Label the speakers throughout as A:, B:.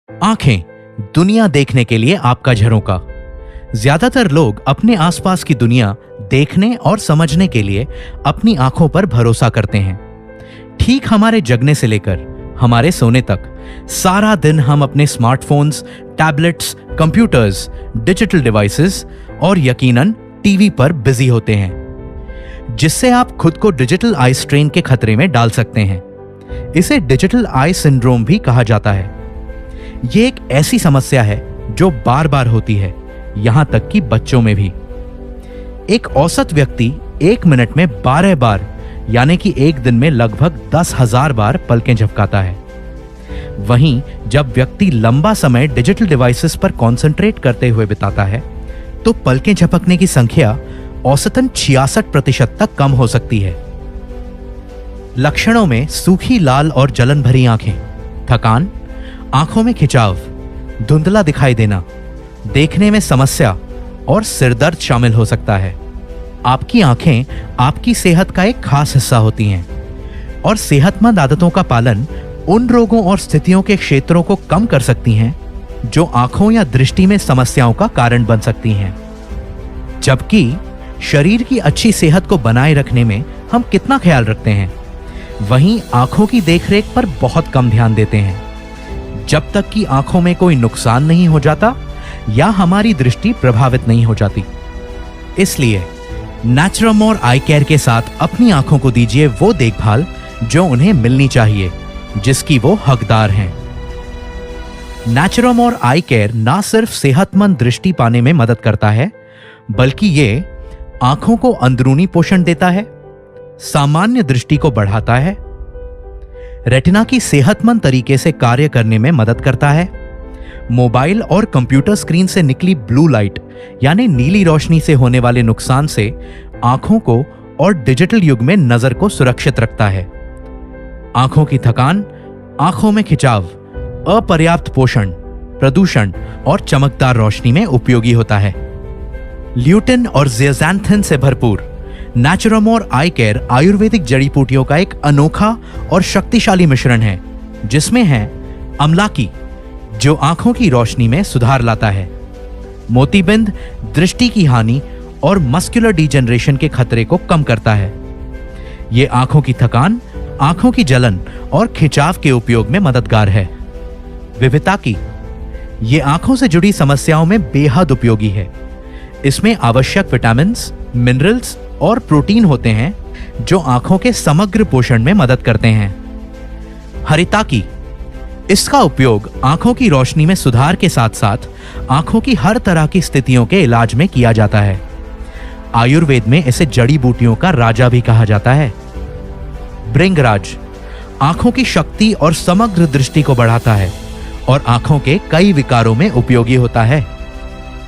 A: आंखें दुनिया देखने के लिए आपका झरोका। ज्यादातर लोग अपने आसपास की दुनिया देखने और समझने के लिए अपनी आंखों पर भरोसा करते हैं। ठीक हमारे जगने से लेकर हमारे सोने तक सारा दिन हम अपने smartphones, tablets, computers, digital devices और यकीनन टीवी पर बिजी होते हैं, जिससे आप खुद को डिजिटल आई स्ट्रेन के खतरे में डाल सकते हैं। इसे डिजिटल आई सिंड्रोम भी कहा जाता है। यह एक ऐसी समस्या है जो बार बार होती है, यहां तक कि बच्चों में भी। एक औसत व्यक्ति 1 मिनट में 12 बार यानी कि एक दिन में लगभग 10,000 बार पलकें झपकाता है। वहीं जब व्यक्ति लंबा समय डिजिटल डिवाइसेस पर कंसंट्रेट करते हुए बिताता है तो पलकें झपकने की संख्या औसतन 66% तक कम हो सकती है। लक्षणों में सूखी लाल और जलन भरी आंखें, थकान, आंखों में खिंचाव, धुंधला दिखाई देना, देखने में समस्या और सिरदर्द शामिल हो सकता है। आपकी आंखें आपकी सेहत का एक खास हिस्सा होती हैं और सेहतमंद आदतों का पालन उन रोगों और स्थितियों के क्षेत्रों को कम कर सकती हैं जो आंखों या दृष्टि में समस्याओं का कारण बन सकती हैं। जबकि शरीर की अच्छी सेहत को बनाए रखने में हम कितना ख्याल रखते हैं, वहीं आंखों की देखरेख पर बहुत कम ध्यान देते हैं, जब तक कि आंखों में कोई नुकसान नहीं हो जाता या हमारी दृष्टि प्रभावित नहीं हो जाती। इसलिए नेचुरमोर आई केयर के साथ अपनी आंखों को दीजिए वो देखभाल जो उन्हें मिलनी चाहिए, जिसकी वो हकदार हैं। नेचुरमोर आई केयर ना सिर्फ सेहतमंद दृष्टि पाने में मदद करता है, बल्कि ये आंखों को अंदरूनी पोषण देता है, सामान्य दृष्टि को बढ़ाता है, रेटिना की सेहतमंद तरीके से कार्य करने में मदद करता है, मोबाइल और कंप्यूटर स्क्रीन से निकली ब्लू लाइट यानी नीली रोशनी से होने वाले नुकसान से आंखों को और डिजिटल युग में नजर को सुरक्षित रखता है। आंखों की थकान, आंखों में खिंचाव, अपर्याप्त पोषण, प्रदूषण और चमकदार रोशनी में उपयोगी होता है। ल्यूटिन और ज़ियाज़ैंथिन से भरपूर नेचुरमोर आई केयर आयुर्वेदिक जड़ी बूटियों का एक अनोखा और शक्तिशाली मिश्रण है, जिसमें है अमलाकी जो आंखों की रोशनी में सुधार लाता है, मोतीबिंद दृष्टि की हानि और मस्कुलर डिजेनरेशन के खतरे को कम करता है। यह आंखों की थकान, आंखों की जलन और खिंचाव के उपयोग में मददगार है। विविताकी, ये आंखों से जुड़ी समस्याओं में बेहद उपयोगी है। इसमें आवश्यक विटामिन्स, मिनरल्स और प्रोटीन होते हैं जो आंखों के समग्र पोषण में मदद करते हैं। हरिताकी, इसका उपयोग आंखों की रोशनी में सुधार के साथ साथ आंखों की हर तरह की स्थितियों के इलाज में किया जाता है। आयुर्वेद में इसे जड़ी बूटियों का राजा भी कहा जाता है। भृंगराज, आंखों की शक्ति और समग्र दृष्टि को बढ़ाता है और आंखों के कई विकारों में उपयोगी होता है।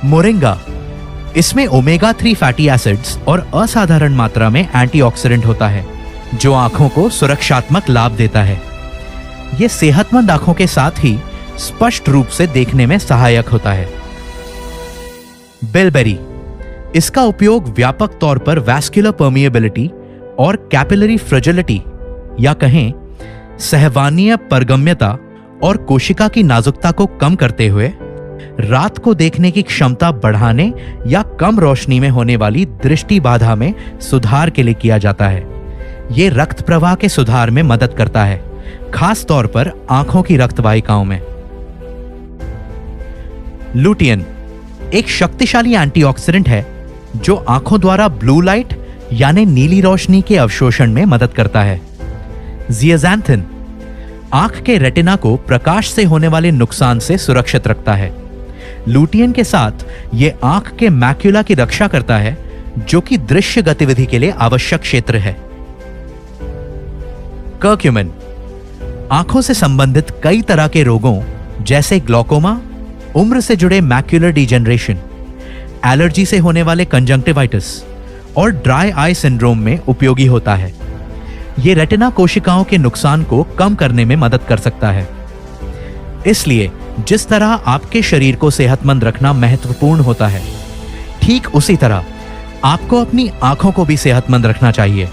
A: मोरिंगा, इसमें ओमेगा 3 फैटी एसिड्स और असाधारण मात्रा में एंटीऑक्सीडेंट होता है जो आंखों को सुरक्षात्मक लाभ देता है। यह सेहतमंद आंखों के साथ ही स्पष्ट रूप से देखने में सहायक होता है। बिलबेरी, इसका उपयोग व्यापक तौर पर वैस्कुलर परमिएबिलिटी और कैपिलरी फ्रेजिलिटी या कहें सहवानीय परगम्यता और कोशिका की नाजुकता को कम करते हुए रात को देखने की क्षमता बढ़ाने या कम रोशनी में होने वाली दृष्टि बाधा में सुधार के लिए किया जाता है। यह रक्त प्रवाह के सुधार में मदद करता है, खास तौर पर आंखों की रक्त वाहिकाओं में। लुटियन एक शक्तिशाली एंटीऑक्सीडेंट है जो आंखों द्वारा ब्लू लाइट यानी नीली रोशनी के अवशोषण में मदद करता है। ज़ियाज़ैंथिन आंख के रेटिना को प्रकाश से होने वाले नुकसान से सुरक्षित रखता है। लुटियन के साथ यह आंख के मैक्युला की रक्षा करता है, जो कि दृश्य गतिविधि के लिए आवश्यक क्षेत्र है। कर्क्यूमिन आंखों से संबंधित कई तरह के रोगों जैसे ग्लौकोमा, उम्र से जुड़े मैक्युलर डिजेनरेशन, एलर्जी से होने वाले कंजंक्टिवाइटिस और ड्राई आई सिंड्रोम में उपयोगी होता है। यह रेटिना कोशिकाओं के नुकसान को कम करने में मदद कर सकता है। इसलिए जिस तरह आपके शरीर को सेहतमंद रखना महत्वपूर्ण होता है, ठीक उसी तरह आपको अपनी आंखों को भी सेहतमंद रखना चाहिए।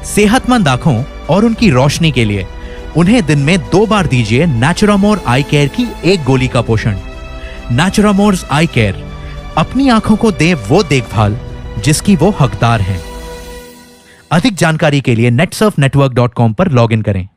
A: सेहतमंद आंखों और उनकी रोशनी के लिए उन्हें दिन में 2 बार दीजिए नेचुरामोर आई केयर की 1 गोली का पोषण। नेचुरामोर्स आई केयर, अपनी आंखों को दे वो देखभाल जिसकी वो हकदार हैं। अधिक जानकारी के लिए netsurfnetwork.com पर लॉगिन करें।